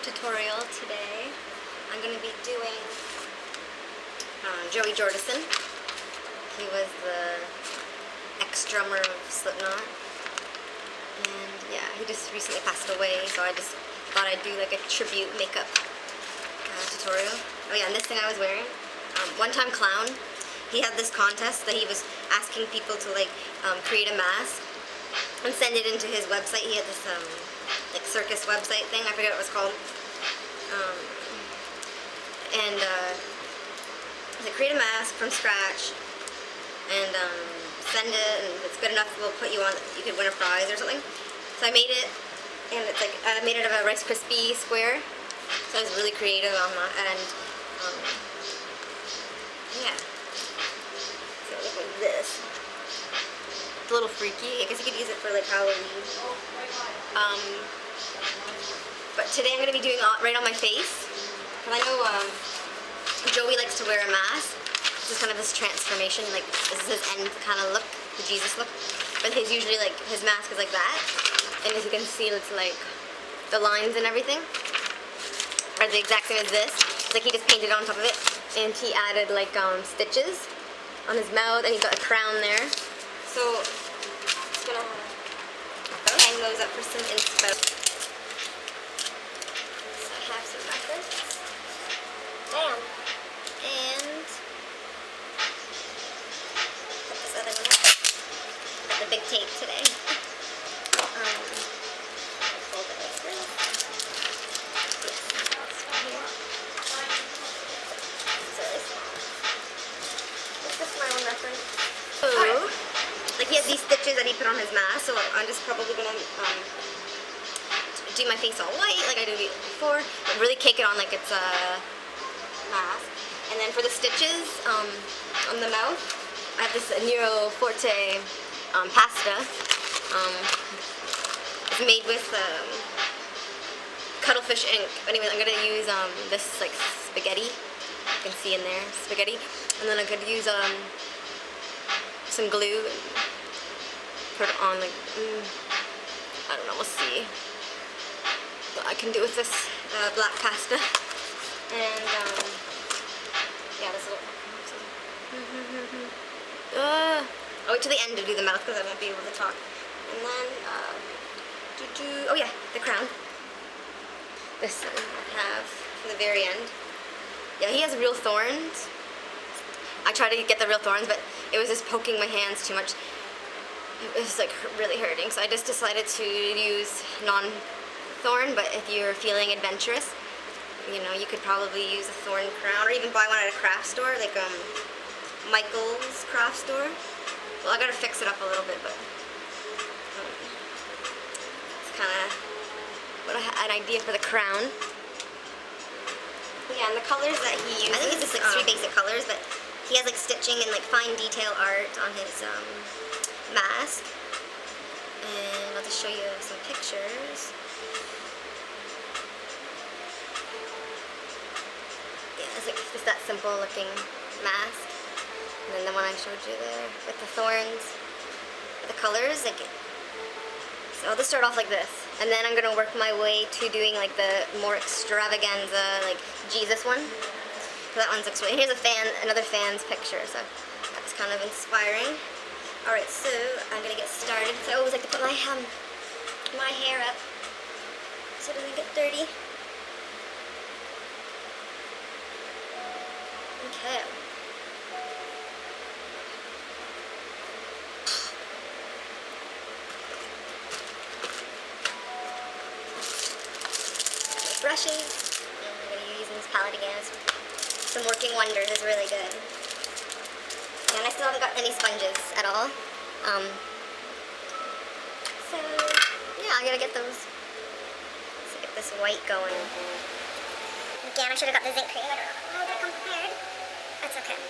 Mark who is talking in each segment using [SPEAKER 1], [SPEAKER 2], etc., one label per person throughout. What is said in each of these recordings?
[SPEAKER 1] tutorial today. I'm going to be doing Joey Jordison. He was the ex-drummer of Slipknot. And yeah, he just recently passed away, so I just thought I'd do like a tribute makeup tutorial. Oh yeah, and this thing I was wearing, One Time Clown, he had this contest that he was asking people to like create a mask and send it into his website. He had this like circus website thing, I forget what it was called. Like create a mask from scratch and send it, and if it's good enough we'll put you on, you could win a prize or something. So I made it, and it's like I made it out of a Rice Krispie square, so I was really creative on that. And yeah, so it looked like this. It's a little freaky. I guess you could use it for like Halloween. But today I'm going to be doing it right on my face, because I know Joey likes to wear a mask. This is kind of his transformation, like this is his end kind of look, the Jesus look. But his usually like his mask is like that, and as you can see, it's like the lines and everything are the exact same as this. It's like he just painted on top of it, and he added like stitches on his mouth, and he's got a crown there. So just gonna hang those up for some inspo. So I have some reference. Bam. And put this other one up. Got the big tape today. Fold it like this. Yes, that's right here. So it's just my own reference. So, like he has these stitches that he put on his mask, so I'm just probably gonna do my face all white like I did before, but really cake it on like it's a mask. And then for the stitches on the mouth, I have this Nero Forte pasta. It's made with cuttlefish ink. Anyway, I'm gonna use this like spaghetti. You can see in there, spaghetti. And then I could use some glue and put it on like, I don't know, we'll see what I can do with this black pasta. And yeah, this little. I'll wait till the end to do the mouth because I won't be able to talk. And then, oh yeah, the crown. This I have for the very end. Yeah, he has real thorns. I tried to get the real thorns, but it was just poking my hands too much. It was like really hurting, so I just decided to use non-thorn. But if you're feeling adventurous, you know, you could probably use a thorn crown, or even buy one at a craft store, like Michael's craft store. Well, I gotta fix it up a little bit, but it's kind of what an idea for the crown. But yeah, and the colors that he uses, I think it's just like 3 basic colors, but he has like stitching and like fine detail art on his mask. And I'll just show you some pictures. It's like just that simple looking mask. And then the one I showed you there with the thorns, with the colors, like, so I'll just start off like this, and then I'm gonna work my way to doing like the more extravaganza, like Jesus one. So that one's actually, here's another fan's picture, so that's kind of inspiring. Alright, so I'm gonna get started. So I always like to put my hair up so it doesn't get dirty. Okay. Brushes, and I'm going to be using this palette again. Some Working Wonders is really good. And I still haven't got any sponges at all. So yeah, I gotta get those. Let's get this white going. Again, I should have got the zinc cream. I don't know how to come prepared. That's okay.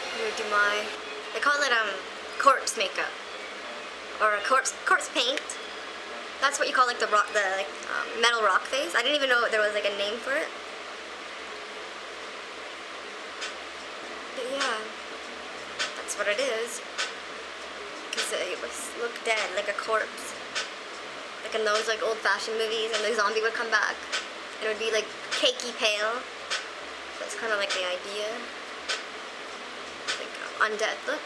[SPEAKER 1] I'm gonna do my, they call it corpse makeup. Or a corpse paint. That's what you call like the rock, metal rock face. I didn't even know there was like a name for it. But yeah, that's what it is. Because it looked dead, like a corpse. Like in those like old-fashioned movies, and the zombie would come back. And it would be like cakey pale. That's kind of like the idea. Like undead look.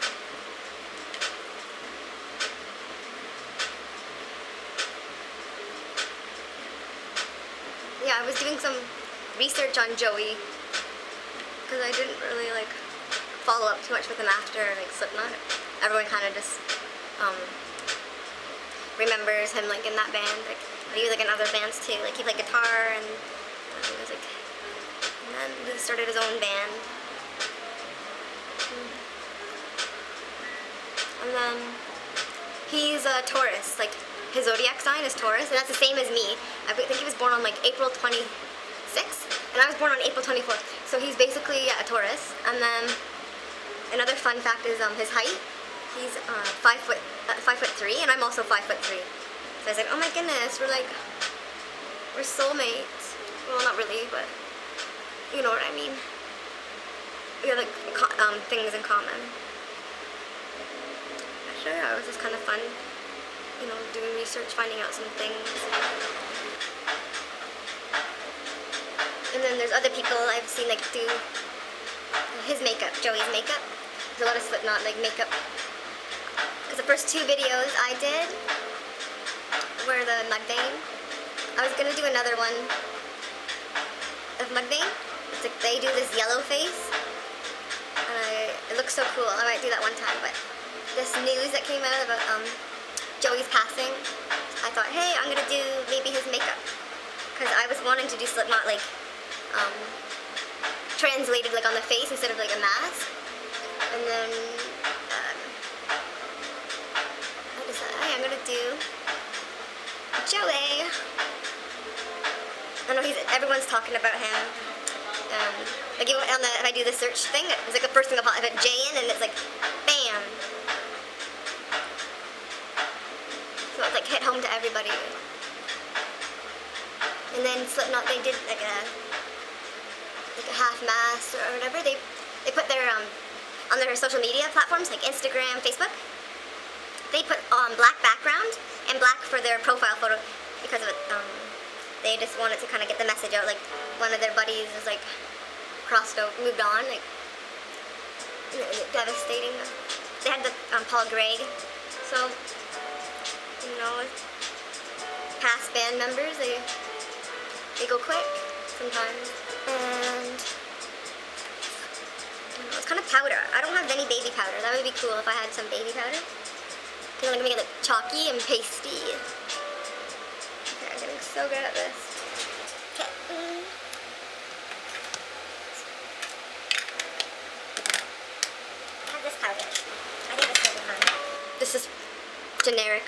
[SPEAKER 1] Yeah, I was doing some research on Joey because I didn't really like follow up too much with him after like Slipknot. Everyone kind of just remembers him like in that band. Like he was like in other bands too. Like he played guitar and he was like, and then he started his own band. And then he's a Taurus. Like his zodiac sign is Taurus, and that's the same as me. I think he was born on like April 26th, and I was born on April 24th. So he's basically a Taurus. And then another fun fact is his height. He's 5'3", and I'm also 5'3". So I was like, oh my goodness, we're soulmates. Well, not really, but you know what I mean. We have like things in common. Actually, yeah, it was just kind of fun. You know, doing research, finding out some things. And then there's other people I've seen like do his makeup, Joey's makeup. There's a lot of Slipknot like makeup. Because the first 2 videos I did were the mukbang. I was gonna do another one of mukbang. It's like they do this yellow face. And it looks so cool. I might do that one time, but this news that came out about Joey's passing, I thought, hey, I'm gonna do maybe his makeup. Because I was wanting to do Slipknot like translated like on the face instead of like a mask. And then I decided, hey, I'm gonna do Joey. I know everyone's talking about him. Like even if I do the search thing, it's like the first thing I'll put J in, and it's like, bam. So it's like hit home to everybody. And then Slipknot, they did like a half mask or whatever. They put their on their social media platforms like Instagram, Facebook. They put black background and black for their profile photo because of it. They just wanted to kind of get the message out. Like one of their buddies is like moved on, like devastating. They had the Paul Gregg, so. You know, past band members, they go quick sometimes. And you know, it's kind of powder. I don't have any baby powder. That would be cool if I had some baby powder. You know, like make it like chalky and pasty. Okay, I'm getting so good at this. Okay. I have this powder. I think this will be fun. This is generic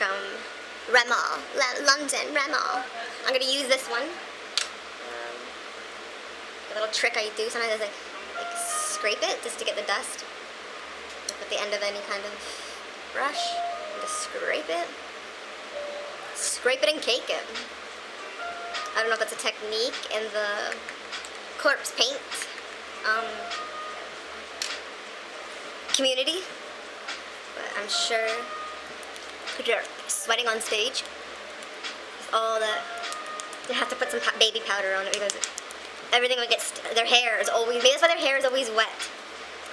[SPEAKER 1] Remol, London Remol. I'm gonna use this one. A little trick I do sometimes is like scrape it just to get the dust. Like with the end of any kind of brush, just scrape it and cake it. I don't know if that's a technique in the corpse paint community, but I'm sure. You're sweating on stage. All that. You have to put some baby powder on it because everything would get. Their hair is always. Maybe that's why their hair is always wet.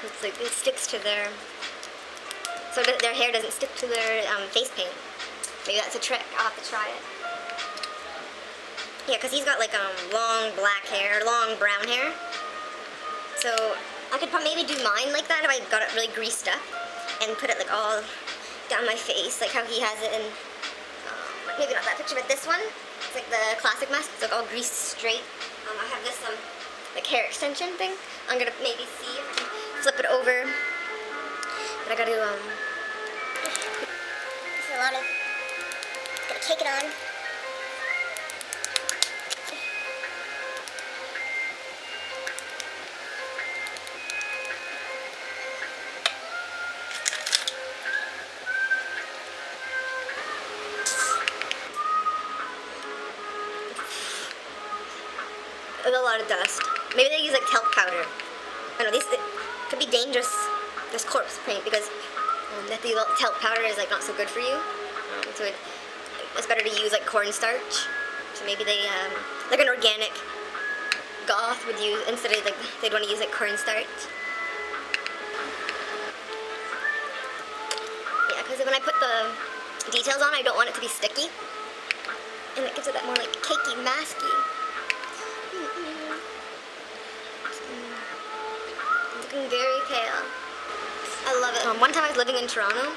[SPEAKER 1] It's like it sticks to their. So that their hair doesn't stick to their face paint. Maybe that's a trick. I'll have to try it. Yeah, because he's got like long black hair, long brown hair. So I could probably maybe do mine like that if I got it really greased up and put it like all down my face, like how he has it in, maybe not that picture, but this one. It's like the classic mask. It's like all greased straight. I have this like hair extension thing. I'm gonna maybe see if I can flip it over. But I gotta this is a lot of. Gotta take it on. There's a lot of dust. Maybe they use like talc powder. I don't know, these could be dangerous, this corpse paint, because that the talc powder is like not so good for you. So it's better to use like cornstarch. So maybe they, like an organic goth would use, instead of like, they'd want to use like cornstarch. Yeah, because when I put the details on, I don't want it to be sticky. And it gives it that more like cakey, masky. Looking very pale. I love it. One time I was living in Toronto,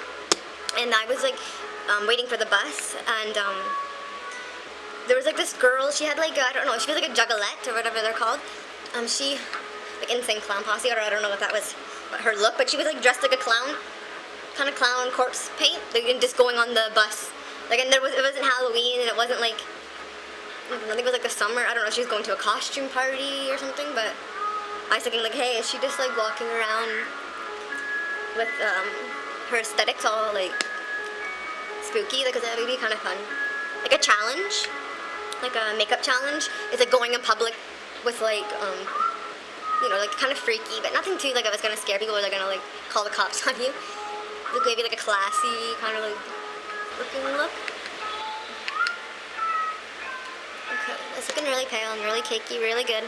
[SPEAKER 1] and I was like waiting for the bus, and there was like this girl. She had like I don't know. She was like a juggalette or whatever they're called. She like Insane Clown Posse, or I don't know what that was, her look, but she was like dressed like a clown, kind of clown corpse paint, like, and just going on the bus. Like, and it wasn't Halloween, and it wasn't like, I think it was like the summer. I don't know if she was going to a costume party or something, but I was thinking like, hey, is she just like walking around with her aesthetics all like spooky? Like, 'cause that would be kind of fun. Like a challenge, like a makeup challenge. It's like going in public with like, you know, like kind of freaky, but nothing too like I was gonna scare people or they're gonna like call the cops on you. Like maybe like a classy kind of like looking look. Okay, it's looking really pale and really cakey, really good.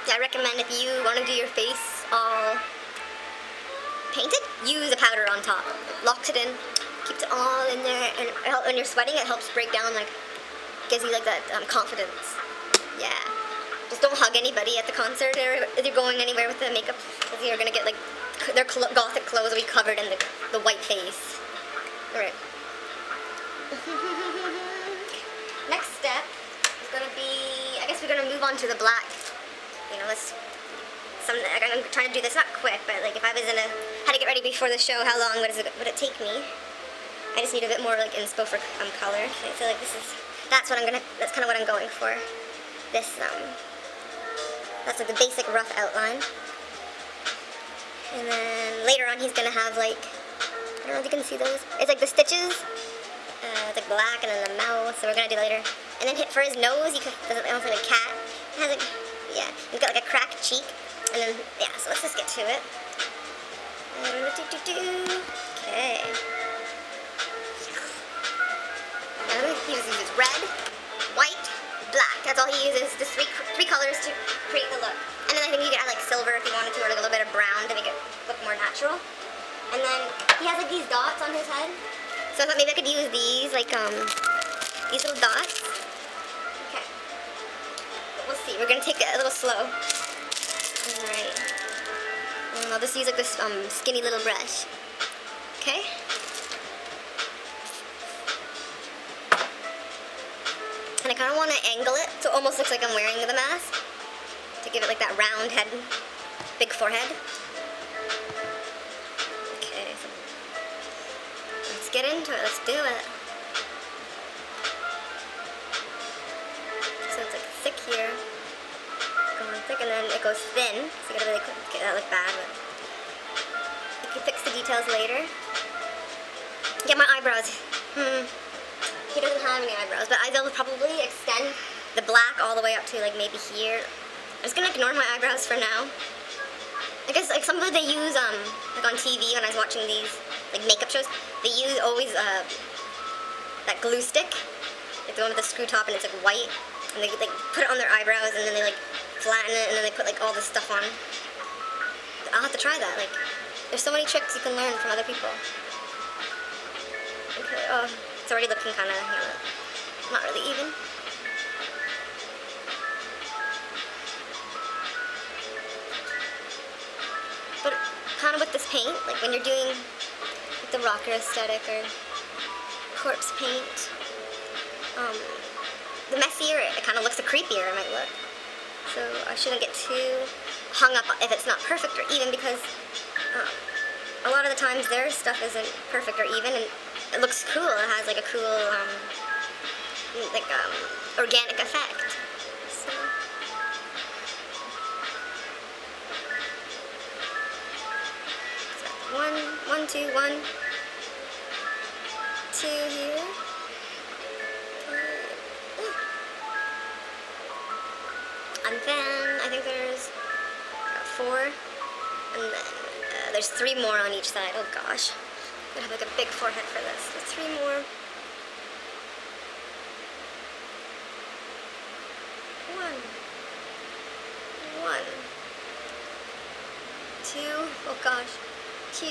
[SPEAKER 1] Yeah, I recommend if you want to do your face all painted, use a powder on top. Locks it in, keeps it all in there, and when you're sweating, it helps break down, like, gives you like that confidence. Yeah. Just don't hug anybody at the concert or if you're going anywhere with the makeup, because you're gonna get like their gothic clothes will be covered in the white face. All right. Next step is gonna be, I guess we're gonna move on to the black. You know, I'm trying to do this not quick, but like if I was had to get ready before the show, how long would it take me? I just need a bit more like inspo for color. Okay, so like that's kind of what I'm going for. This that's like the basic rough outline. And then later on he's gonna have like, I don't know if you can see those. It's like the stitches. It's like black, and then the mouth, so we're gonna do later. And then for his nose, he does it almost like a cat. It has like, yeah, he's got like a cracked cheek. And then, yeah, so let's just get to it. Okay. Now he just uses red, white, black. That's all he uses, just three colors to create the look. And then I think you could add like silver if you wanted to, or like a little bit of brown to make it look more natural. And then he has like these dots on his head. So I thought maybe I could use these, like these little dots. Okay. But we'll see. We're gonna take it a little slow. Alright. And I'll just use like this skinny little brush. Okay. And I kind of want to angle it so it almost looks like I'm wearing the mask, to give it like that round head, big forehead. Okay, so let's get into it, let's do it. So it's like thick here, going thick, and then it goes thin, so you gotta really get that look bad, but you can fix the details later. Get my eyebrows. He doesn't have any eyebrows, but I'll probably extend the black all the way up to like maybe here. I'm just gonna ignore my eyebrows for now. I guess like sometimes they use like on TV when I was watching these like makeup shows, they use always that glue stick, like the one with the screw top and it's like white, and they like put it on their eyebrows and then they like flatten it and then they put like all this stuff on. I'll have to try that. Like there's so many tricks you can learn from other people. Okay, oh, it's already looking kind of, you know, not really even. But kind of with this paint, like when you're doing like the rocker aesthetic or corpse paint, the messier it kind of looks, the creepier it might look. So I shouldn't get too hung up if it's not perfect or even, because a lot of the times their stuff isn't perfect or even, and it looks cool. It has like a cool, organic effect. So. One, two here. And then I think there's 4, and then there's 3 more on each side. Oh gosh, I'm gonna have like a big forehead for this. So 3 more. 1, 2. Oh gosh, 2.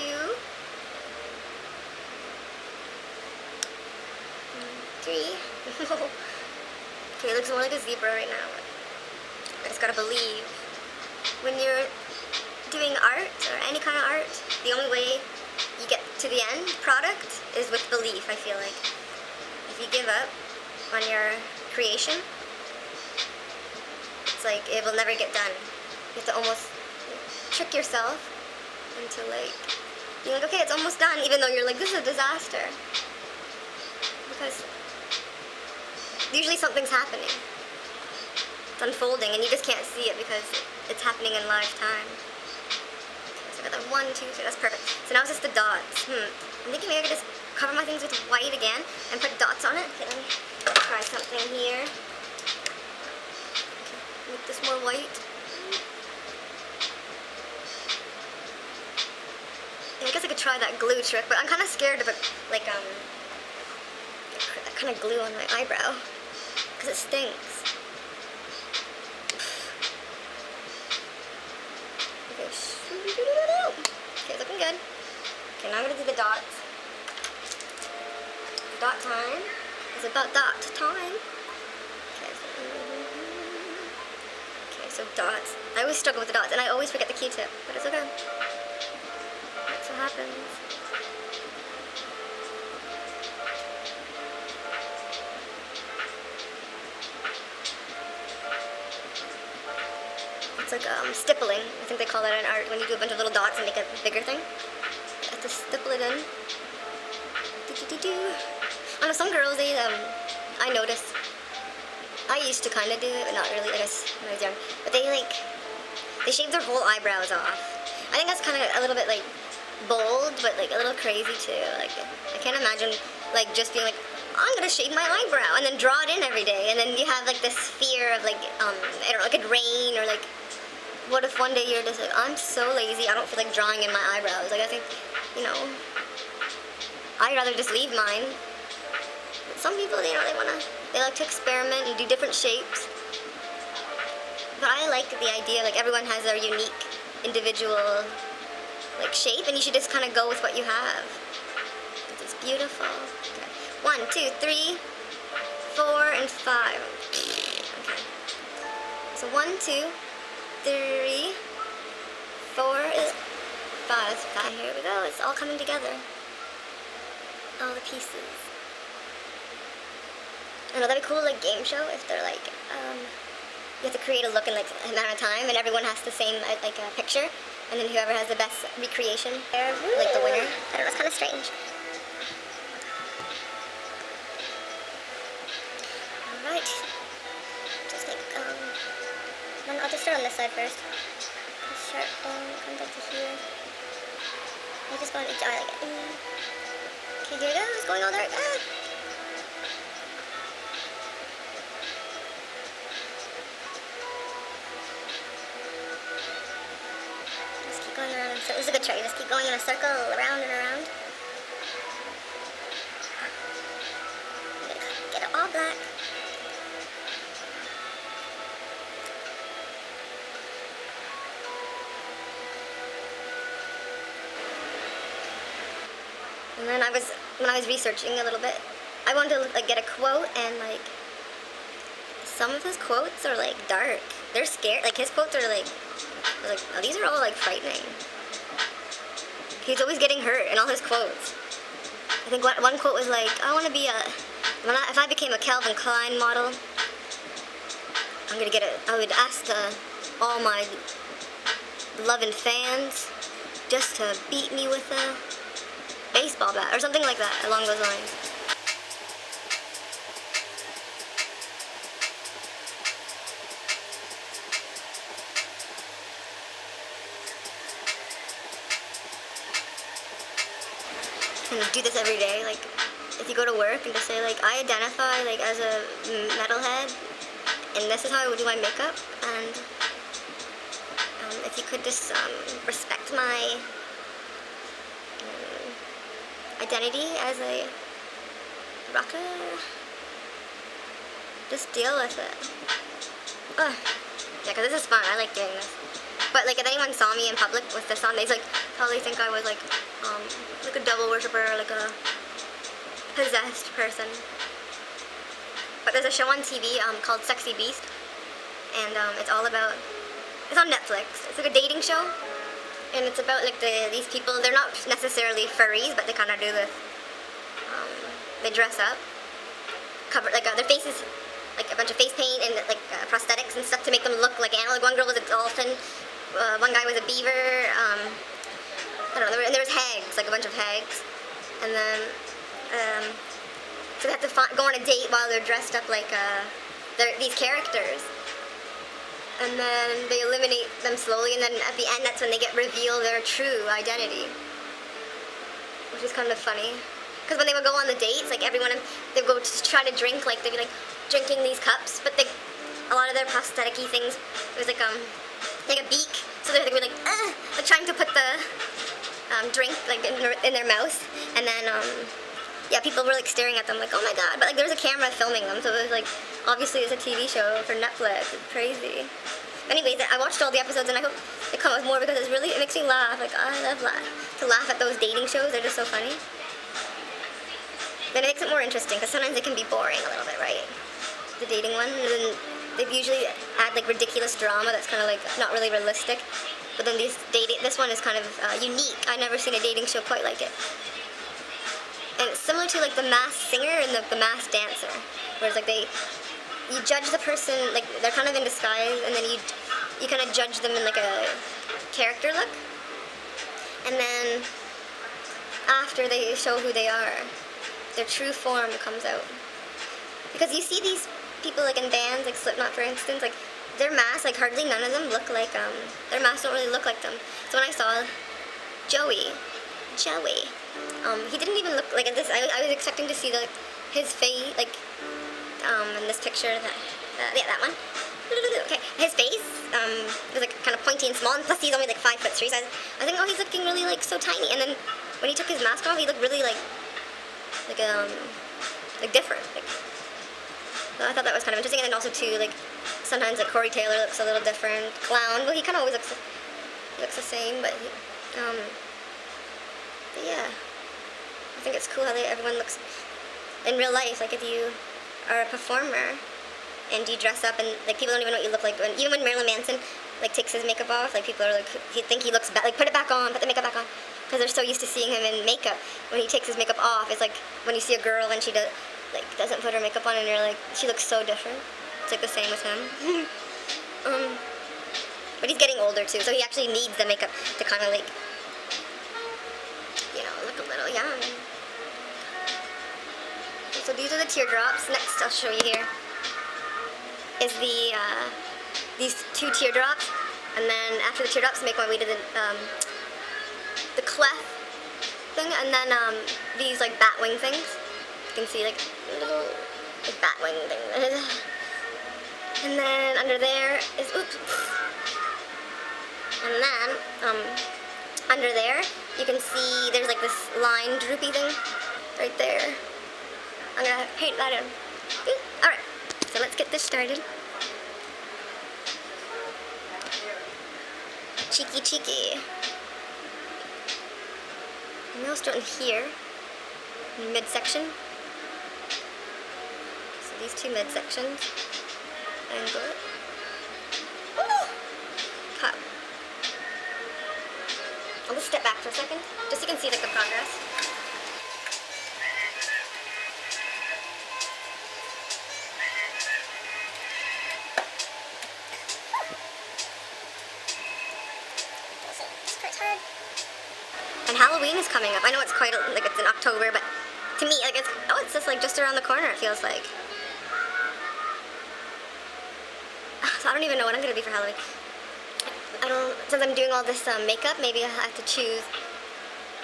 [SPEAKER 1] 3. Okay, it looks more like a zebra right now. I just gotta believe. When you're doing art, or any kind of art, the only way you get to the end product is with belief, I feel like. If you give up on your creation, it's like it will never get done. You have to almost trick yourself into like, being like, okay, it's almost done, even though you're like, this is a disaster. Because usually something's happening. It's unfolding, and you just can't see it because it's happening in live time. Okay, so I got the 1, 2, 3, that's perfect. So now it's just the dots. I'm thinking maybe I could just cover my things with white again and put dots on it. Okay, let me try something here. Okay, make this more white. Yeah, I guess I could try that glue trick, but I'm kind of scared of it, like, that kind of glue on my eyebrow, because it stinks. Okay, looking good. Okay, now I'm gonna do the dots. Dot time. It's about dot time. Okay, so dots. I always struggle with the dots, and I always forget the Q-tip, but it's okay. That's what happens. It's like stippling. I think they call that in art when you do a bunch of little dots and make a bigger thing. You have to stipple it in. I know some girls, I notice. I used to kind of do it, but not really, I guess, when I was young. But they shave their whole eyebrows off. I think that's kind of a little bit, like, bold, but, like, a little crazy, too. Like, I can't imagine, like, just being like, I'm gonna shave my eyebrow, and then draw it in every day. And then you have, like, this fear of, like, I don't know, like, it'd rain, or, like, what if one day you're just like, I'm so lazy, I don't feel like drawing in my eyebrows. Like, I think, you know, I'd rather just leave mine. But some people, they like to experiment and do different shapes. But I like the idea, like, everyone has their unique, individual, like, shape, and you should just kind of go with what you have. It's beautiful. Okay. 1, 2, 3, 4, and 5. Okay. So 1, 2, 3, 4, 5. Here we go. It's all coming together. All the pieces. I know that'd be cool, like, game show if they're like, you have to create a look in like an amount of time, and everyone has the same like picture, and then whoever has the best recreation, like the winner. I don't know. It's kind of strange. All right. Just like I'll just start on this side first. Start comes up to here. I just go on each eye like it. Okay, here it goes. It's going all there. Just keep going around. So this is a good trick. Just keep going in a circle around and around. Get it all black. And then when I was researching a little bit, I wanted to like get a quote, and like some of his quotes are like dark. They're scared. Like his quotes are like oh, these are all like frightening. He's always getting hurt in all his quotes. I think one quote was like, I want to be if I became a Calvin Klein model, I would ask all my loving fans just to beat me with a baseball bat, or something like that, along those lines. And do this every day, like, if you go to work and just say, like, I identify, like, as a metalhead, and this is how I would do my makeup, and if you could just respect my identity as a rocker, just deal with it. Ugh. Yeah, because this is fun. I like doing this. But like, if anyone saw me in public with this on, they'd like probably think I was like a devil worshiper, like a possessed person. But there's a show on TV called Sexy Beast, and it's all about, it's on Netflix. It's like a dating show, and it's about like these people. They're not necessarily furries, but they kind of do this. They dress up, cover like their faces, like a bunch of face paint and like prosthetics and stuff to make them look like animals. Like one girl was a dolphin, one guy was a beaver. I don't know. And there was hags, like a bunch of hags, and then so they have to go on a date while they're dressed up like these characters. And then they eliminate them slowly, and then at the end, that's when they reveal their true identity, which is kind of funny. Because when they would go on the dates, like everyone, they would go to try to drink, like they'd be like drinking these cups, but a lot of their prosthetic-y things, it was like a beak, so they were like trying to put the drink like in their mouth, and then yeah, people were like staring at them like, oh my god, but like there was a camera filming them, so it was like, obviously it's a TV show for Netflix. It's crazy. Anyways, I watched all the episodes, and I hope they come out with more, because it makes me laugh. Like, I love to laugh at those dating shows. They're just so funny. Then it makes it more interesting, because sometimes it can be boring a little bit, right? The dating one, and then they usually add like ridiculous drama that's kind of like not really realistic. But then this one is kind of unique. I've never seen a dating show quite like it. And it's similar to like The Masked Singer and the Masked Dancer, whereas like you judge the person, like they're kind of in disguise, and then you kind of judge them in like a character look, and then after they show who they are, their true form comes out. Because you see these people like in bands, like Slipknot for instance, like their masks, like hardly none of them look like their masks don't really look like them. So when I saw Joey, he didn't even look like this. I was expecting to see his face, like in this picture, yeah, that one. Okay, his face was like kind of pointy and small, and plus he's only like 5'3", so I was thinking, oh, he's looking really like so tiny. And then when he took his mask off, he looked really like different. Like, so I thought that was kind of interesting. And then also too, like sometimes like Corey Taylor looks a little different. Clown, well, he kind of always looks the same, but yeah, I think it's cool how everyone looks in real life. Like if you are a performer and you dress up, and like people don't even know what you look like. Even when Marilyn Manson like takes his makeup off, like people are like, he think he looks bad, like put it back on, put the makeup back on, because they're so used to seeing him in makeup. When he takes his makeup off, it's like when you see a girl and she doesn't put her makeup on, and you're like, she looks so different. It's like the same with him. But he's getting older too, so he actually needs the makeup to kind of like, you know, look a little young. So these are the teardrops. Next, I'll show you here is these two teardrops, and then after the teardrops, make my way to the clef thing, and then these like bat wing things. You can see like little like bat wing thing, and then under there is and then under there you can see there's like this line droopy thing right there. I'm gonna paint that in. Alright, so let's get this started. Cheeky. And we'll start in here, in midsection. So these two midsections. Angle it. Cut. I'll just step back for a second, just so you can see like the progress. And Halloween is coming up. I know it's quite like it's in October, but to me, like it's just like just around the corner. It feels like. So I don't even know what I'm gonna be for Halloween. Since I'm doing all this makeup, maybe I have to choose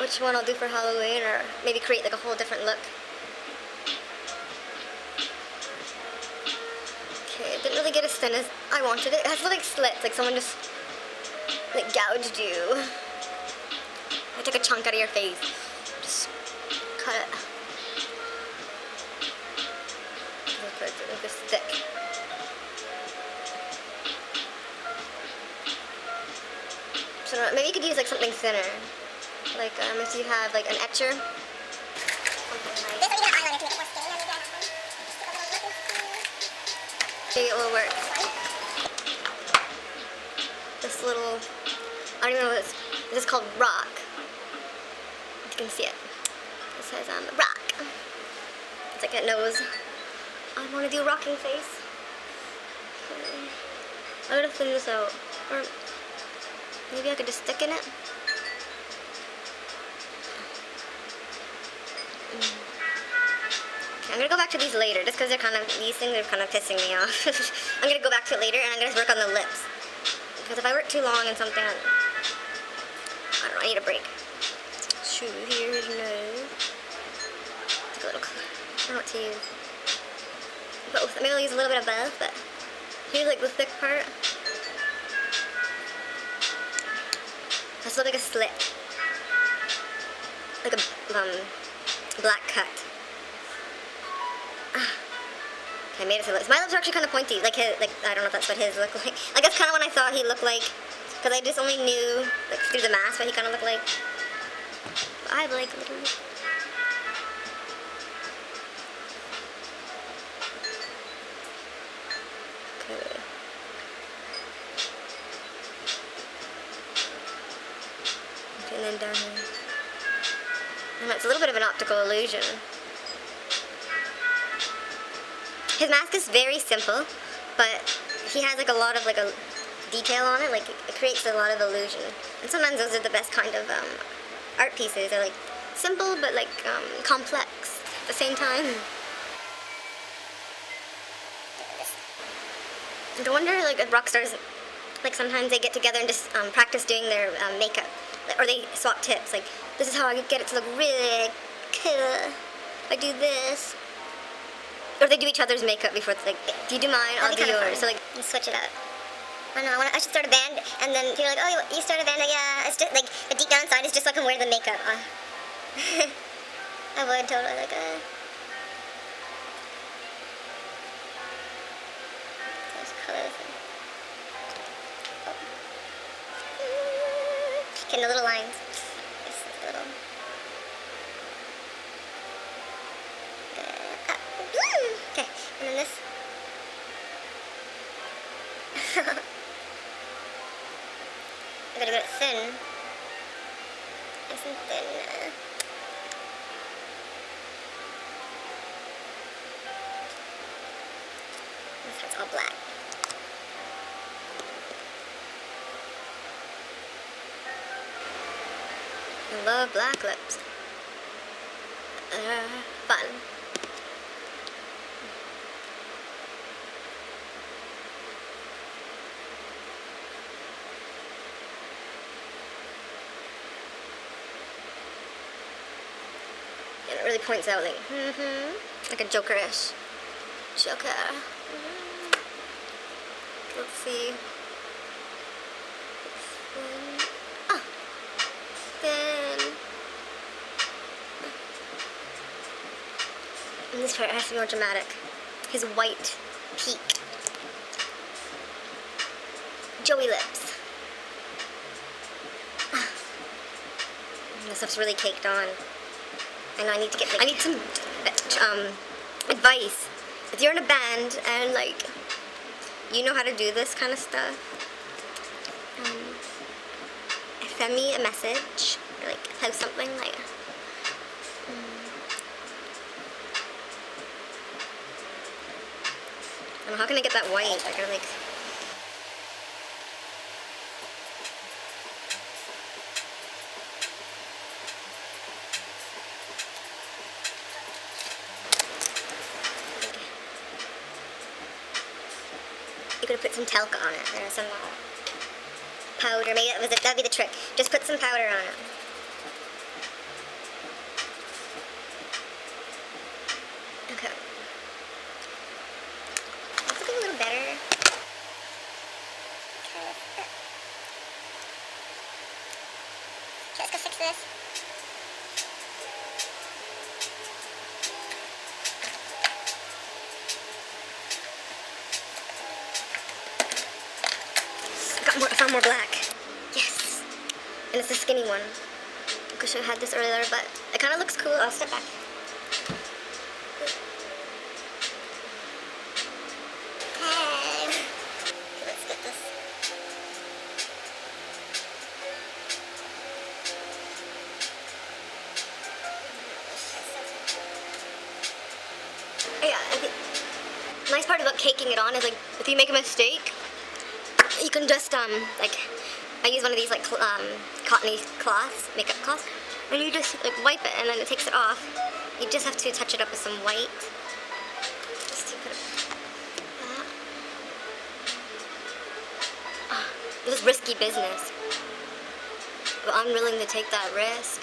[SPEAKER 1] which one I'll do for Halloween, or maybe create like a whole different look. Okay, Didn't really get as thin as I wanted it. It has like slits, like someone just like gouged you. I took a chunk out of your face. Just cut it. It was thick. So maybe you could use like something thinner. Like if you have like an etcher. Maybe it will work. This little, I don't even know what this is called, rock. You can see it. It says rock. It's like it knows I want to do a rocking face. Okay. I'm gonna thin this out. Or maybe I could just stick in it. I'm gonna go back to these later, just because these things are kind of pissing me off. I'm gonna go back to it later, and I'm gonna work on the lips. Because if I work too long on something, I don't know, I need a break. Shoe here, his nose. Take a little, I don't know what to use. Both. Maybe I'll use a little bit of both, but here's like the thick part. That's like a slit. Like a black cut. Okay, I made it so my lips are actually kind of pointy, like his, like I don't know if that's what his looked like. Like that's kind of what I thought he looked like, because I just only knew like through the mask what he kind of looked like. But I have like little. Okay. And then down here. And it's a little bit of an optical illusion. His mask is very simple, but he has like a lot of like a detail on it, like it creates a lot of illusion. And sometimes those are the best kind of art pieces. They're like simple but like complex at the same time. I wonder like rock stars, like sometimes they get together and just practice doing their makeup, or they swap tips. Like this is how I get it to look really cool. I do this. Or they do each other's makeup before it's like, do you do mine? I'll do yours. So like, you switch it up. I don't know, I should start a band, and then you're like, oh, you start a band? Yeah, it's just like, but deep down inside, it's just so I can wear the makeup. I would totally, like, there's colors. Oh. Getting the little lines. Just little. Okay, and then this. I gotta get it thin. Nice and thin. This part's all black. I love black lips. Fun. And it really points out like a Joker-ish. Joker. Let's see. Oh. Then. And this part has to be more dramatic. His white peak. Joey lips. This stuff's really caked on. And I need to get, I need some advice. If you're in a band and like, you know how to do this kind of stuff, send me a message, or like post something like, I don't know, how can I get that white? I gotta like, you could have put some talc on it, or some powder. Maybe that'd be the trick. Just put some powder on it. Okay. It's looking a little little better. Okay, let's go fix this. I found more black. Yes. And it's a skinny one. I wish I had this earlier, but it kind of looks cool. I'll step back. Okay. Let's get this. Yeah, I think the nice part about caking it on is like if you make a mistake, you can just like I use one of these like cottony cloths, makeup cloths, and you just like wipe it and then it takes it off. You just have to touch it up with some white. Just to put it. This is risky business, but I'm willing to take that risk.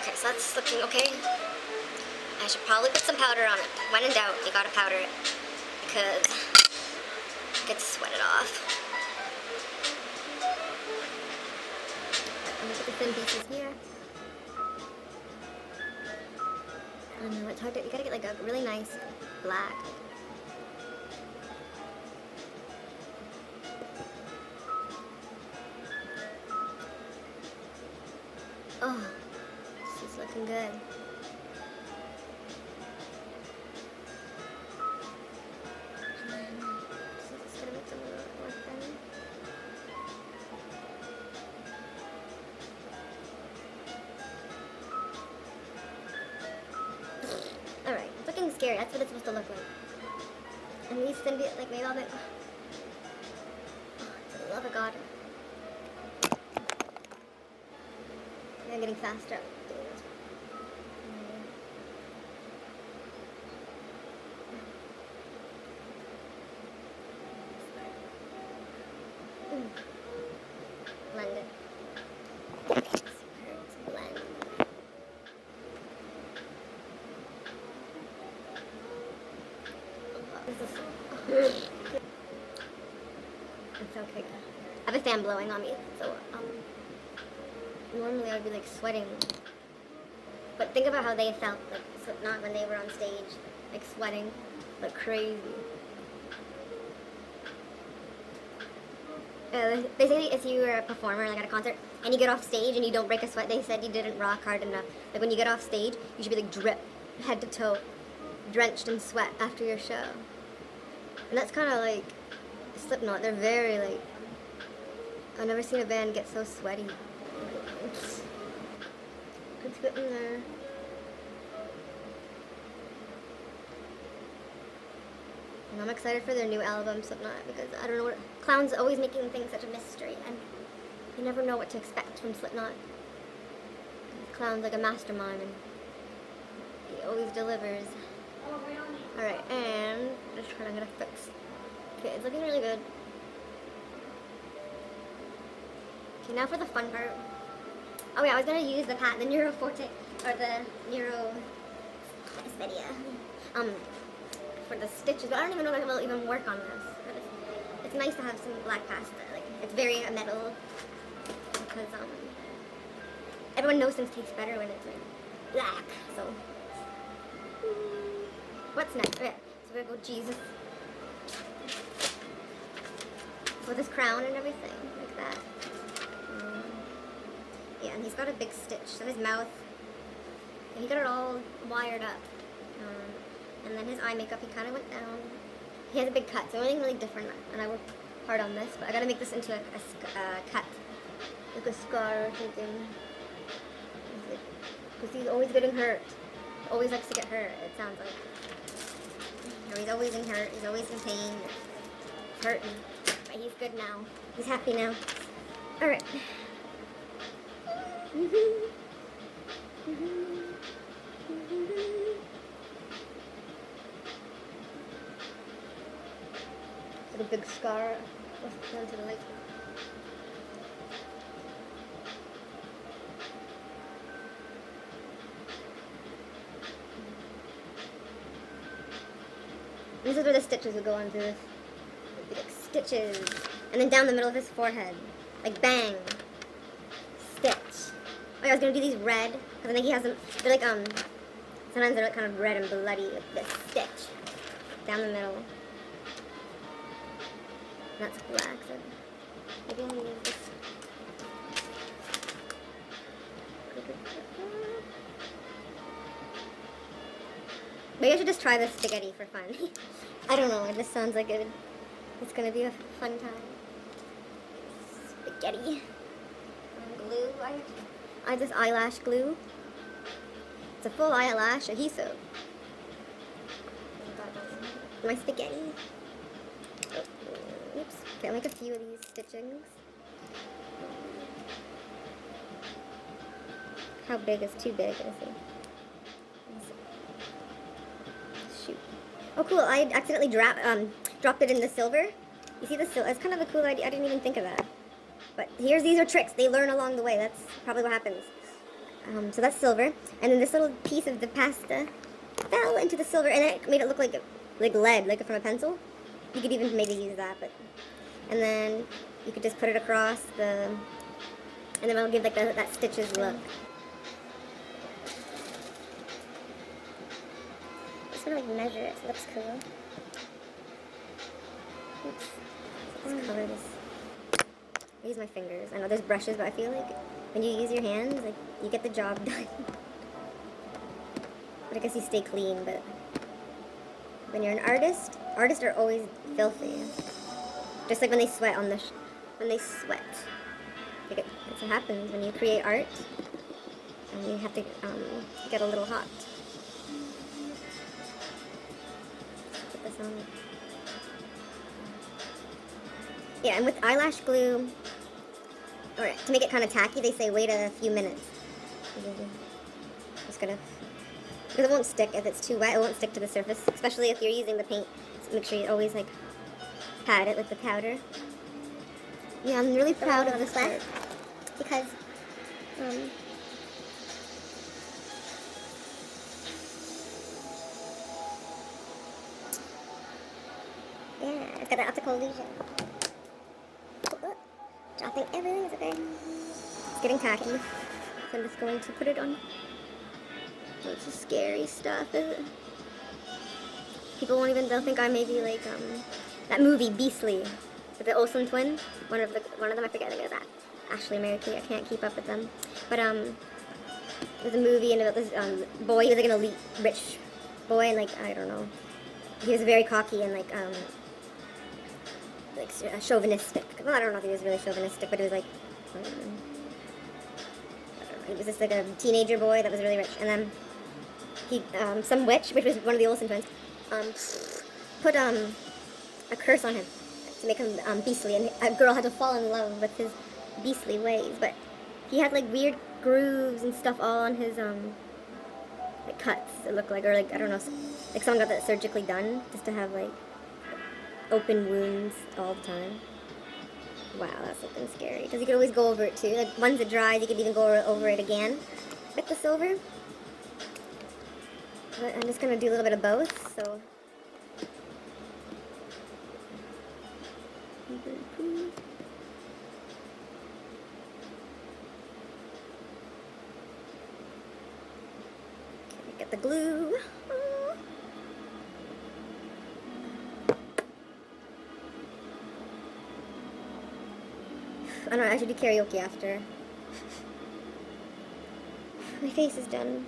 [SPEAKER 1] Okay, so that's looking okay. I should probably put some powder on it. When in doubt, you gotta powder it because it gets sweated off. I'm gonna put the thin pieces here. I know it's hard to. You gotta get like a really nice black. Oh, this is looking good. Alright, it's looking scary. That's what it's supposed to look like. And these thin bits, like, maybe I'll make. Oh, for the love of God. I'm getting faster. Blend it. Blend. It's okay. I have a fan blowing on me, so normally I would be like sweating. But think about how they felt, like Slipknot when they were on stage, like sweating, like crazy. They say if you were a performer, like at a concert, and you get off stage and you don't break a sweat, they said you didn't rock hard enough. Like when you get off stage, you should be like drip, head to toe, drenched in sweat after your show. And that's kind of like Slipknot. They're very like, I've never seen a band get so sweaty. It's good in there. And I'm excited for their new album, Slipknot, because I don't know what... Clown's always making things such a mystery, and you never know what to expect from Slipknot. Clown's like a mastermind, and he always delivers. Alright, and this one I'm gonna fix. Okay, it's looking really good. Okay, now for the fun part. Oh yeah, I was gonna use the Neuro Forte, or the Neuro... this video. For the stitches, but I don't even know if it'll even work on this. But it's nice to have some black pasta. Like, it's very metal, because everyone knows things taste better when it's like black. So what's next? Okay, so we're gonna go Jesus with his crown and everything like that. Yeah, and he's got a big stitch. So his mouth, and he got it all wired up. And then his eye makeup, he kind of went down. He has a big cut, so anything really different. And I worked hard on this, but I gotta make this into a cut, like a scar or something. Because he's always getting hurt. He always likes to get hurt, it sounds like. No, he's always in hurt, he's always in pain. It's hurting. But he's good now. He's happy now. Alright. A big scar down to the leg. And this is where the stitches would go on through. Like stitches. And then down the middle of his forehead. Like bang. Stitch. Oh yeah, I was gonna do these red. Because I think he has them, they're like, sometimes they're like kind of red and bloody with this stitch. Down the middle. That's black, so maybe I'll use this. Maybe I should just try this spaghetti for fun. I don't know, it just sounds like it's gonna be a fun time. Spaghetti. Glue, I just eyelash glue. It's a full eyelash adhesive. My spaghetti. Oops. Okay, I'll make a few of these stitchings. How big is too big? Let's see. Shoot. Oh, cool! I accidentally dropped it in the silver. You see the silver? It's kind of a cool idea. I didn't even think of that. But these are tricks. They learn along the way. That's probably what happens. So that's silver, and then this little piece of the pasta fell into the silver, and it made it look like lead, like from a pencil. You could even maybe use that, but and then you could just put it across the, and then it'll give like that stitches look. Just gonna like measure it, so it looks cool. Oops. So let's color this. I use my fingers. I know there's brushes, but I feel like when you use your hands, like you get the job done. But I guess you stay clean. But when you're an artist, artists are always filthy. Just like when they sweat on the, when they sweat. Like that's what happens when you create art, and you have to get a little hot. Put this on. Yeah, and with eyelash glue, or to make it kind of tacky, they say wait a few minutes. Just gonna, because it won't stick if it's too wet. It won't stick to the surface, especially if you're using the paint. So make sure you always like pat it with the powder. Yeah, I'm really proud of this art because yeah, it's got an optical illusion. Dropping everything is okay. It's getting tacky, so I'm just going to put it on. Oh, it's just scary stuff, is it? People won't even, they'll think I may be like, that movie, Beastly, with the Olsen twins. One of them, I forget, I think it was that. Ashley American, I can't keep up with them. But, there's a movie and about this, boy, he was like an elite, rich boy, and like, I don't know. He was very cocky and like chauvinistic. Well, I don't know if he was really chauvinistic, but it was like, I don't know. He was just like a teenager boy that was really rich. And then he, some witch, which was one of the Olsen twins, put a curse on him to make him beastly. And a girl had to fall in love with his beastly ways. But he had like weird grooves and stuff all on his like cuts, it looked like, or like, I don't know, like someone got that surgically done just to have like open wounds all the time. Wow, that's looking scary. Because you could always go over it too. Like once it dries, you could even go over it again with the silver. But I'm just gonna do a little bit of both. So. Okay, get the glue. I don't know, I should do karaoke after. My face is done.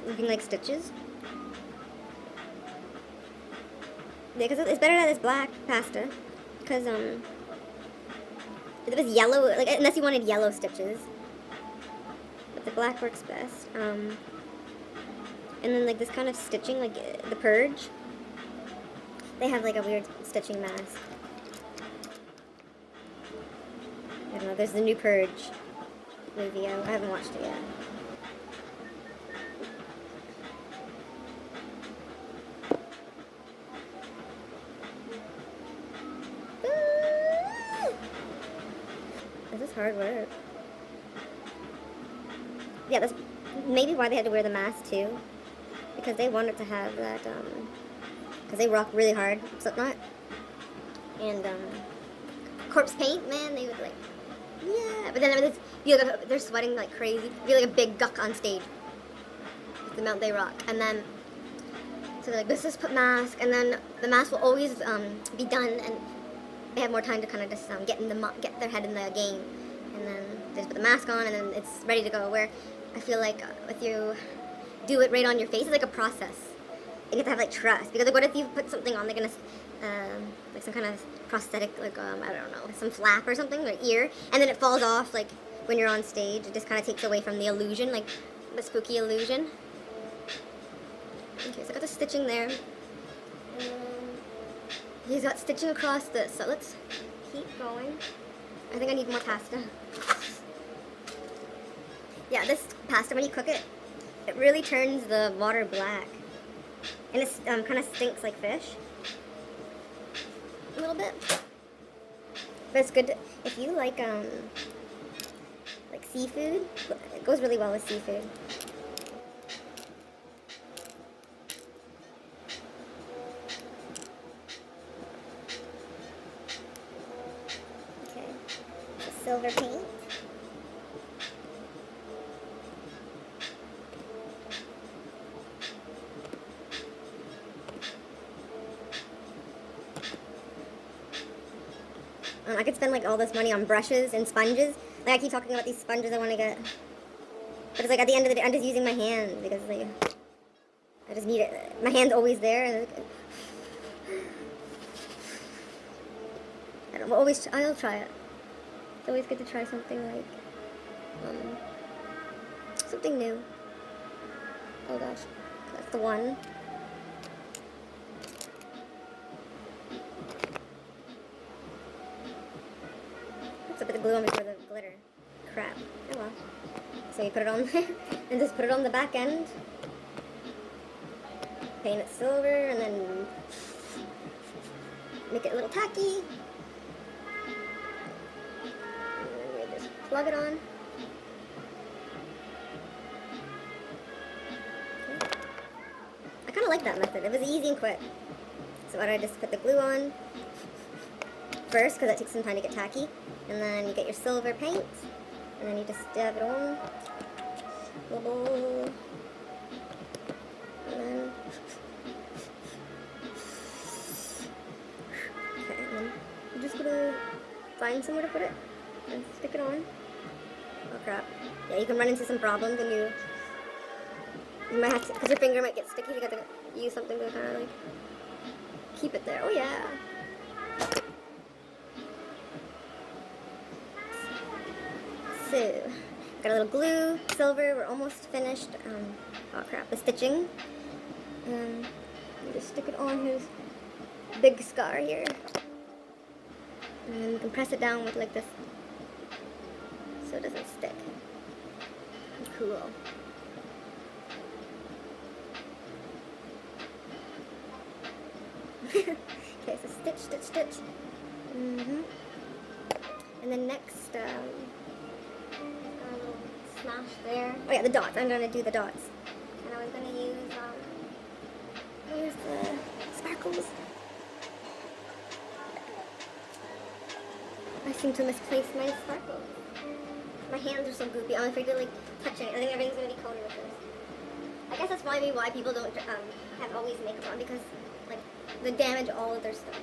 [SPEAKER 1] Looking like stitches. Yeah, because it's better than this black pasta. Because, if it was yellow, like, unless you wanted yellow stitches. The black works best. And then like this kind of stitching, like the Purge, they have like a weird stitching mask. I don't know, there's the new Purge movie. I haven't watched it yet. It's hard work. Yeah, that's maybe why they had to wear the mask too. Because they wanted to have that, because they rock really hard, Slipknot. And, corpse paint, man, they would like, yeah. But then they're sweating like crazy. It'd be like a big guck on stage. It's the amount they rock. And then, so they're like, let's just put mask. And then the mask will always be done, and they have more time to kind of just get their head in the game. And then they just put the mask on, and then it's ready to go. Where I feel like if you do it right on your face, it's like a process. You have to have like trust, because like what if you put something on, they're gonna like some kind of prosthetic, like I don't know, some flap or something, or ear, and then it falls off like when you're on stage. It just kind of takes away from the illusion, like the spooky illusion. Okay, so I got the stitching there. He's got stitching across this, so let's keep going. I think I need more pasta. Yeah, this pasta, when you cook it, it really turns the water black. And it kind of stinks like fish. A little bit. But it's good if you like seafood. It goes really well with seafood. Okay. The silver paint. I could spend like all this money on brushes and sponges. Like I keep talking about these sponges I want to get, but it's like at the end of the day I'm just using my hand because like I just need it. My hand's always there, and I don't know, I'll try it. It's always good to try something like something new. Oh gosh, that's the one. I put the glue on before the glitter. Crap. Oh well. So you put it on there, and just put it on the back end. Paint it silver, and then make it a little tacky. And then you just plug it on. Okay. I kind of like that method. It was easy and quick. So I just put the glue on first, because that takes some time to get tacky. And then you get your silver paint, and then you just dab it on. And then, okay, and then you're just gonna find somewhere to put it and stick it on. Oh crap. Yeah, you can run into some problems, and you might have to, because your finger might get sticky, you got to use something to kind of like keep it there. Oh yeah. So, got a little glue, silver, we're almost finished. Oh crap, the stitching. You just stick it on his big scar here. And then you can press it down with like this, so it doesn't stick. Cool. Okay, so stitch, stitch, stitch. And then next, smash there. Oh yeah, the dots. I'm gonna do the dots. And I was gonna use, where's the sparkles? I seem to misplace my sparkles. My hands are so goopy. I'm afraid to like touch it. I think everything's gonna be coated with this. I guess that's maybe why people don't have always makeup on, because like they damage all of their stuff.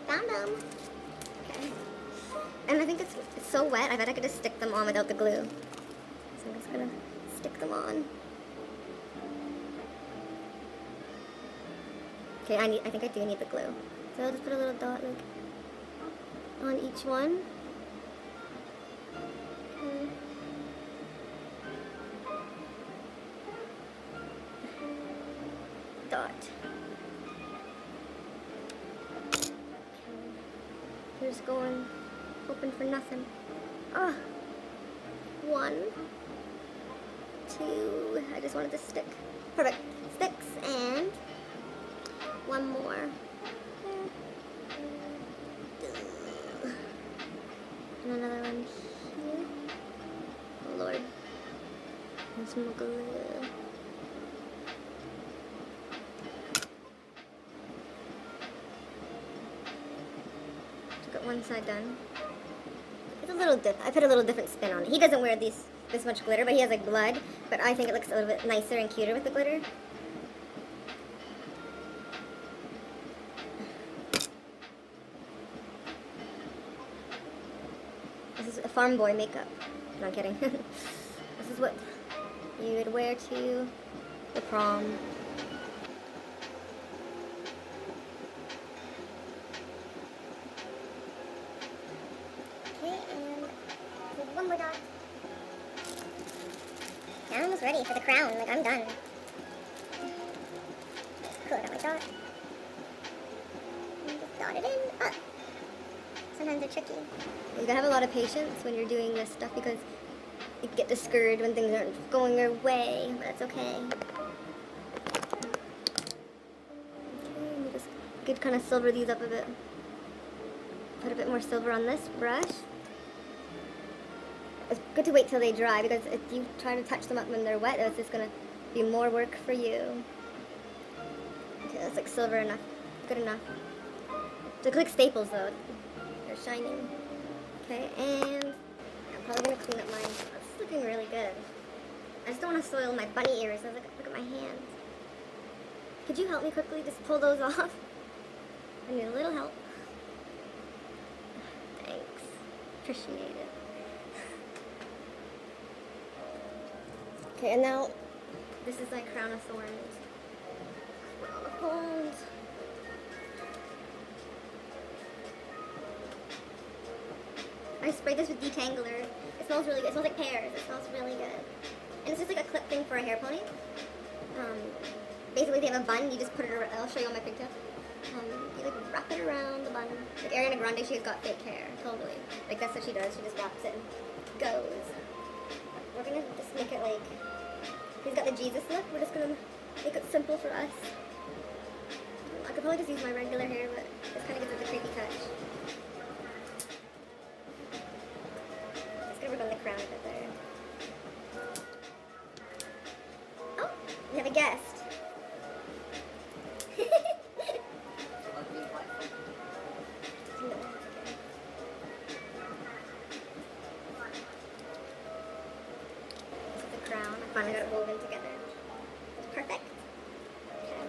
[SPEAKER 1] Found them. Okay. And I think it's so wet, I bet I could just stick them on without the glue. So I'm just gonna stick them on. Okay, I think I do need the glue. So I'll just put a little dot like on each one. Okay. Dot. We're just going, hoping for nothing. Ah, 1, 2. I just wanted to stick. Perfect. Sticks, and one more. And another one here. Oh Lord. And some more glue. Got one side done. It's a little I put a little different spin on it. He doesn't wear this much glitter, but he has like blood. But I think it looks a little bit nicer and cuter with the glitter. This is a farm boy makeup. No, I'm kidding. This is what you would wear to the prom. One more dot. Yeah, I'm almost ready for the crown. Like, I'm done. Cool, I got my dot. And just dot it in. Ah. Sometimes they're tricky. You gotta have a lot of patience when you're doing this stuff because you get discouraged when things aren't going your way, but that's okay. Okay, we just could kind of silver these up a bit. Put a bit more silver on this brush. It's good to wait till they dry because if you try to touch them up when they're wet, it's just gonna be more work for you. Okay, that's like silver enough, good enough. They look like staples though. They're shining. Okay, and I'm probably gonna clean up mine. It's looking really good. I just don't want to soil my bunny ears. I was like, look at my hands. Could you help me quickly? Just pull those off. I need a little help. Thanks. Appreciate it. Okay, and now this is my crown of thorns. Crown of thorns. I sprayed this with detangler. It smells really good. It smells like pears. It smells really good. And it's just like a clip thing for a hair pony. Basically, they have a bun. You just put it around. I'll show you on my pigtail. You like wrap it around the bun. Like Ariana Grande, she's got fake hair. Totally. Like that's what she does. She just wraps it and goes. We're gonna just make it like. He's got the Jesus look. We're just gonna make it simple for us. I could probably just use my regular hair, but this kind of gives it the creepy touch. Just gonna work on the crown a bit there. Oh, we have a guest. Finally got it woven together. It's perfect. Okay.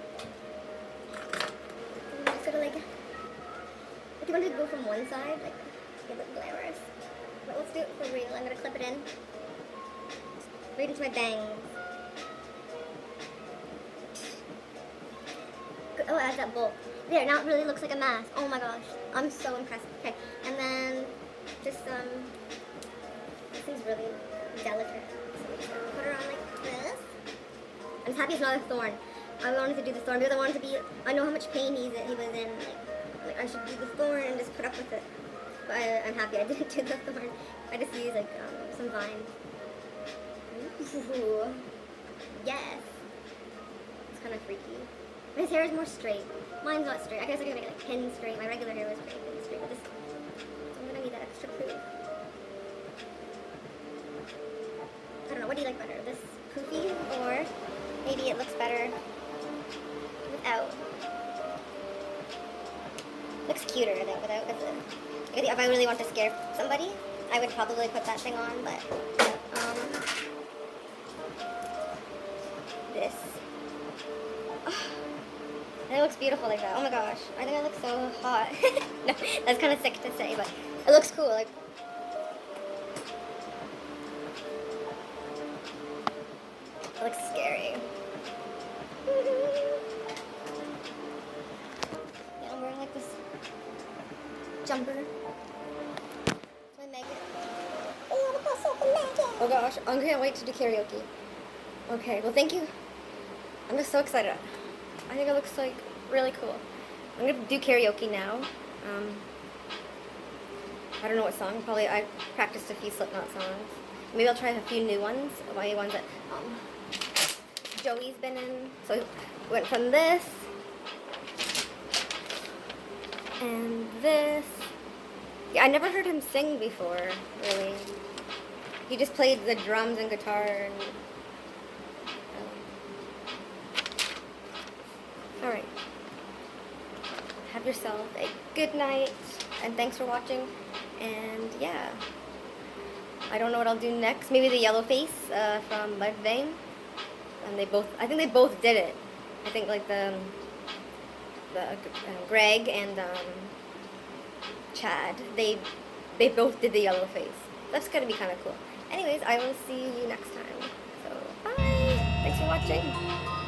[SPEAKER 1] And I'm just gonna like, if you want to go from one side, like, it look glamorous. But let's do it for real. I'm gonna clip it in. Right into my bangs. Oh, it has that bowl. There, now it really looks like a mask. Oh my gosh. I'm so impressed. Okay, and then just, this thing's really delicate. Put her on like this. I'm just happy it's not a thorn. I wanted to do the thorn because I wanted to be. I know how much pain he was in. Like I should do the thorn and just put up with it. But I'm happy I didn't do the thorn. I just used like some vine. Ooh. Yes. It's kind of freaky. His hair is more straight. Mine's not straight. I guess I can make it like pin straight. My regular hair was pretty pin straight. But this, I'm gonna need that extra proof. I don't know, what do you like better? This poofy, or maybe it looks better without? Looks cuter though, without. If I really want to scare somebody, I would probably put that thing on, but this. Oh, and it looks beautiful like that. Oh my gosh, I think I look so hot. No, that's kind of sick to say, but it looks cool. Like. It looks scary. Yeah, I'm wearing like this jumper. It's my magnet. Oh gosh, I can't wait to do karaoke. Okay, well thank you. I'm just so excited. I think it looks like really cool. I'm gonna do karaoke now. I don't know what song. Probably I practiced a few Slipknot songs. Maybe I'll try a few new ones. My ones that Joey's been in. So we went from this And this, yeah, I never heard him sing before, really. He just played the drums and guitar and... Alright. Have yourself a good night, and thanks for watching, and yeah. I don't know what I'll do next. Maybe the yellow face from Mudvayne. And I think they both did it. I think like the Greg and Chad, they both did the yellow face. That's gonna be kind of cool. Anyways, I will see you next time. So, bye! Thanks for watching.